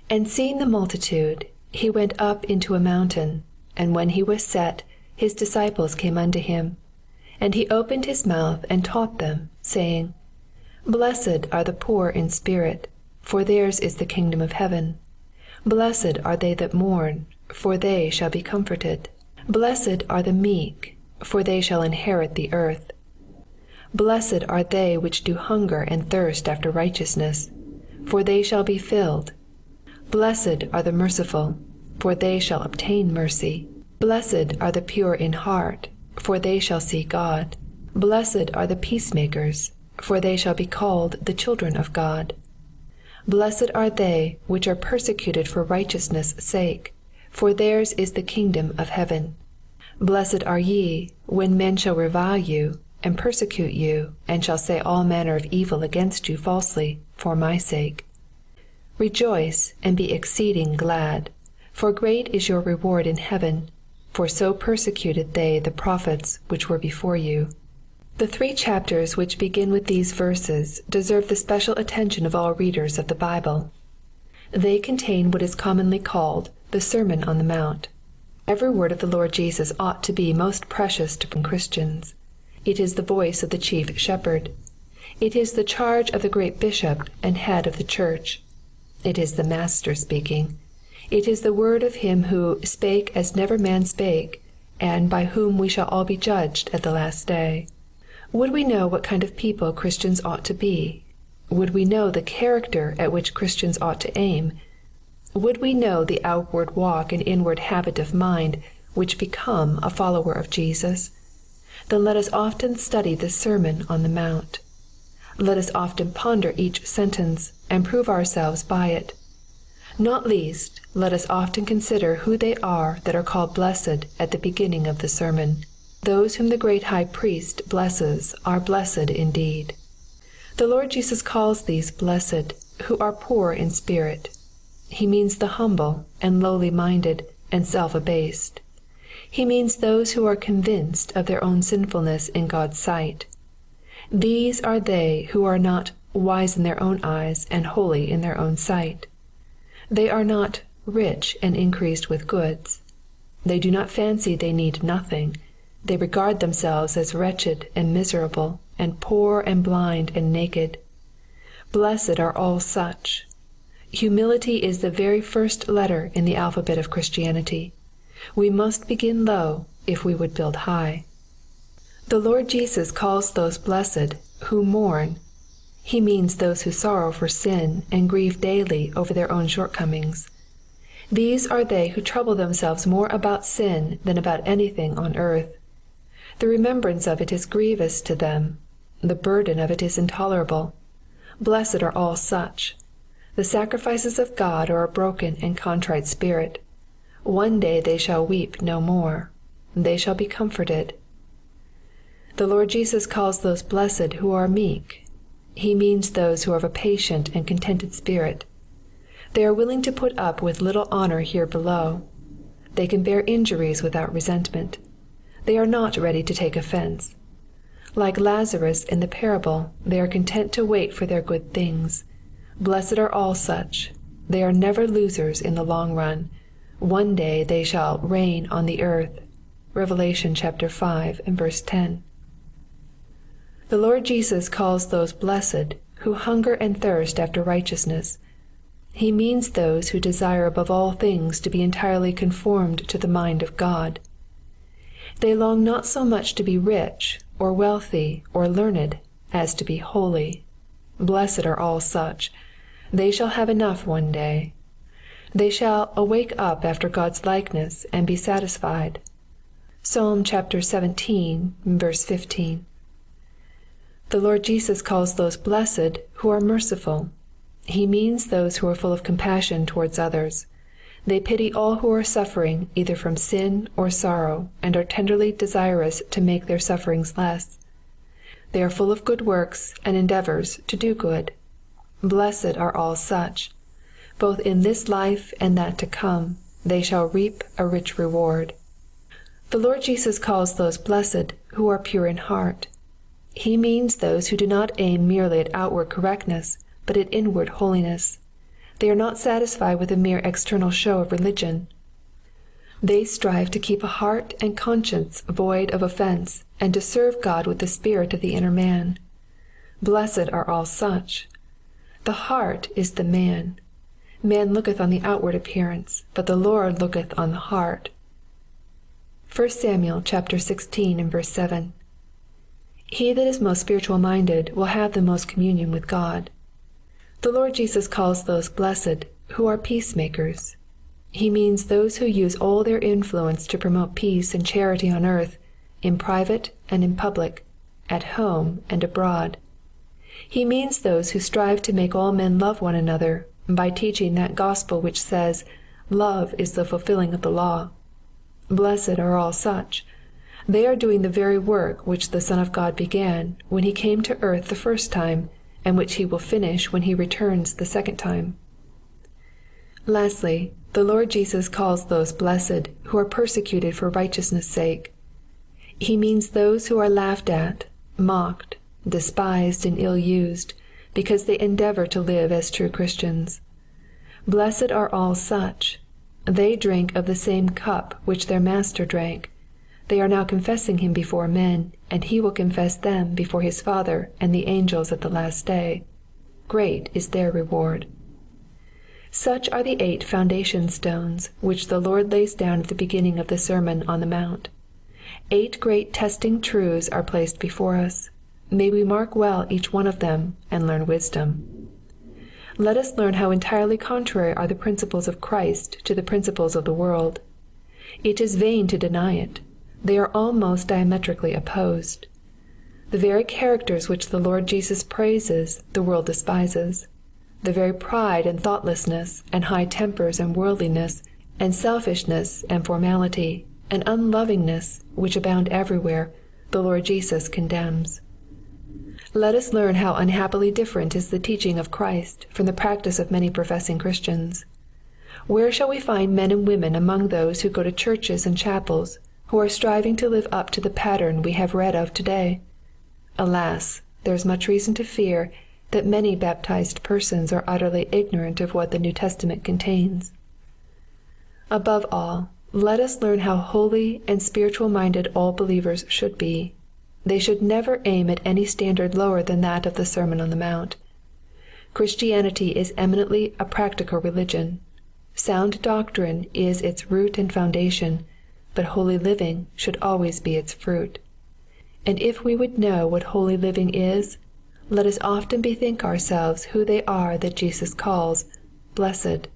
And seeing the multitude, he went up into a mountain, and when he was set, his disciples came unto him. And he opened his mouth and taught them, saying, Blessed are the poor in spirit, for theirs is the kingdom of heaven. Blessed are they that mourn, for they shall be comforted. Blessed are the meek, for they shall inherit the earth. Blessed are they which do hunger and thirst after righteousness, for they shall be filled. Blessed are the merciful, for they shall obtain mercy. Blessed are the pure in heart, for they shall see God. Blessed are the peacemakers, for they shall be called the children of God. Blessed are they which are persecuted for righteousness' sake, for theirs is the kingdom of heaven. Blessed are ye, when men shall revile you, and persecute you, and shall say all manner of evil against you falsely, for my sake. Rejoice, and be exceeding glad, for great is your reward in heaven, for so persecuted they the prophets which were before you. The 3 chapters which begin with these verses deserve the special attention of all readers of the Bible. They contain what is commonly called the Sermon on the Mount. Every word of the Lord Jesus ought to be most precious to Christians. It is the voice of the chief shepherd. It is the charge of the great bishop and head of the church. It is the Master speaking. It is the word of him who spake as never man spake, and by whom we shall all be judged at the last day. Would we know what kind of people Christians ought to be? Would we know the character at which Christians ought to aim? Would we know the outward walk and inward habit of mind which become a follower of Jesus? Then let us often study the Sermon on the Mount. Let us often ponder each sentence and prove ourselves by it. Not least, let us often consider who they are that are called blessed at the beginning of the sermon. Those whom the great high priest blesses are blessed indeed. The Lord Jesus calls these blessed who are poor in spirit. He means the humble and lowly minded and self-abased. He means those who are convinced of their own sinfulness in God's sight. These are they who are not wise in their own eyes and holy in their own sight. They are not rich and increased with goods. They do not fancy they need nothing. They regard themselves as wretched and miserable and poor and blind and naked. Blessed are all such. Humility is the very first letter in the alphabet of Christianity. We must begin low if we would build high. The Lord Jesus calls those blessed who mourn. He means those who sorrow for sin and grieve daily over their own shortcomings. These are they who trouble themselves more about sin than about anything on earth. The remembrance of it is grievous to them. The burden of it is intolerable. Blessed are all such. The sacrifices of God are a broken and contrite spirit. One day they shall weep no more. They shall be comforted. The Lord Jesus calls those blessed who are meek. He means those who are of a patient and contented spirit. They are willing to put up with little honor here below. They can bear injuries without resentment. They are not ready to take offense. Like Lazarus in the parable, they are content to wait for their good things. Blessed are all such. They are never losers in the long run. One day they shall reign on the earth. Revelation chapter 5 and verse 10. The Lord Jesus calls those blessed who hunger and thirst after righteousness. He means those who desire above all things to be entirely conformed to the mind of God. They long not so much to be rich or wealthy or learned as to be holy. Blessed are all such. They shall have enough one day. They shall awake up after God's likeness and be satisfied. Psalm chapter 17, verse 15. The Lord Jesus calls those blessed who are merciful. He means those who are full of compassion towards others. They pity all who are suffering either from sin or sorrow, and are tenderly desirous to make their sufferings less. They are full of good works and endeavors to do good. Blessed are all such. Both in this life and that to come, they shall reap a rich reward. The Lord Jesus calls those blessed who are pure in heart. He means those who do not aim merely at outward correctness, but at inward holiness. They are not satisfied with a mere external show of religion. They strive to keep a heart and conscience void of offense, and to serve God with the spirit of the inner man. Blessed are all such. The heart is the man. Man looketh on the outward appearance, but the Lord looketh on the heart. 1 Samuel chapter 16 and verse 7. He that is most spiritual minded will have the most communion with God. The Lord Jesus calls those blessed who are peacemakers. He means those who use all their influence to promote peace and charity on earth, in private and in public, at home and abroad. He means those who strive to make all men love one another by teaching that gospel which says, "Love is the fulfilling of the law." Blessed are all such. They are doing the very work which the Son of God began when he came to earth the first time, and which he will finish when he returns the second time. Lastly, the Lord Jesus calls those blessed who are persecuted for righteousness' sake. He means those who are laughed at, mocked, despised, and ill-used, because they endeavor to live as true Christians. Blessed are all such. They drink of the same cup which their Master drank. They are now confessing him before men, and he will confess them before his Father and the angels at the last day. Great is their reward. Such are the 8 foundation stones which the Lord lays down at the beginning of the Sermon on the Mount. 8 great testing truths are placed before us. May we mark well each one of them and learn wisdom. Let us learn how entirely contrary are the principles of Christ to the principles of the world. It is vain to deny it. They are almost diametrically opposed. The very characters which the Lord Jesus praises, the world despises. The very pride and thoughtlessness, and high tempers and worldliness, and selfishness and formality, and unlovingness, which abound everywhere, the Lord Jesus condemns. Let us learn how unhappily different is the teaching of Christ from the practice of many professing Christians. Where shall we find men and women among those who go to churches and chapels, who are striving to live up to the pattern we have read of today? Alas, there is much reason to fear that many baptized persons are utterly ignorant of what the New Testament contains. Above all, let us learn how holy and spiritual-minded all believers should be. They should never aim at any standard lower than that of the Sermon on the Mount. Christianity is eminently a practical religion. Sound doctrine is its root and foundation, but holy living should always be its fruit. And if we would know what holy living is, let us often bethink ourselves who they are that Jesus calls blessed.